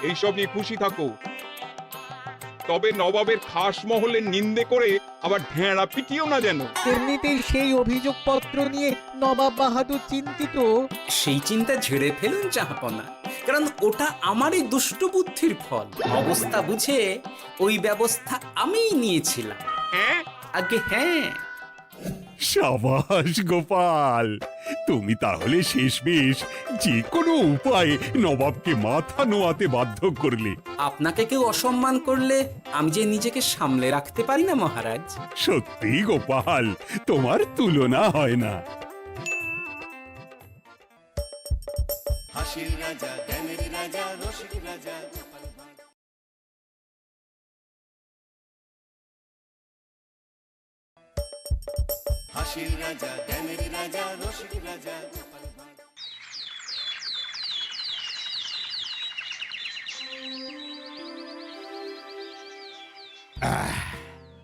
এইসব নিয়ে খুশি থাকো। তবে নবাবের খাস মহলের নিন্দে করে আবার ঢেঁড়া পিটিও না যেন। এমনিতেই সেই অভিযোগপত্র নিয়ে নবাব বাহাদুর চিন্তিত। সেই চিন্তা ঝেড়ে ফেলুন জাহাপনা, কারণ ওটা আমারই দুষ্টু বুদ্ধির ফল। অবস্থা বুঝে ওই ব্যবস্থা আমিই নিয়েছিলাম। হ্যাঁ, আগে হ্যাঁ। সাবাস গোপাল, তুমি তাহলে শেষমেশ যে কোনো উপায়ে নবাবকে মাথা নোয়াতে বাধ্য করলে। আপনাকে কেউ অসম্মান করলে আমি যে নিজেকে সামলে রাখতে পারি না মহারাজ। সত্যি গোপাল, তোমার তুলনা হয় না। হাসির রাজা, জ্ঞানের রাজা, রসিক রাজা গোপাল ভাঁড়। হাসির রাজা, জ্ঞানের রাজা, রসিক রাজা গোপাল ভাঁড়।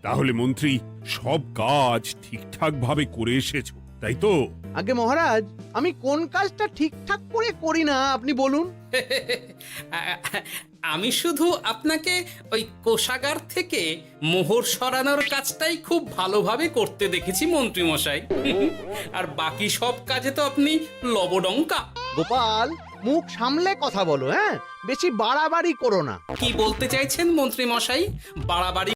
তাহলে মন্ত্রী, সব কাজ ঠিকঠাক ভাবে করে এসেছো, তাই তো? আগে মহারাজ, আমি কোন কাজটা ঠিকঠাক করে করি না আপনি বলুন। আমি শুধু আপনাকে ওই কোষাগার থেকে মোহর সরানোর কাজটাই খুব ভালোভাবে করতে দেখেছি মন্ত্রী মশাই। আর বাকি সব কাজে তো আপনি লবডঙ্কা। গোপাল, মুখ সামলে কথা বলো, হ্যাঁ? বেশি বাড়াবাড়ি করো না। কি বলতে চাইছেন মন্ত্রী মশাই? বাড়াবাড়ি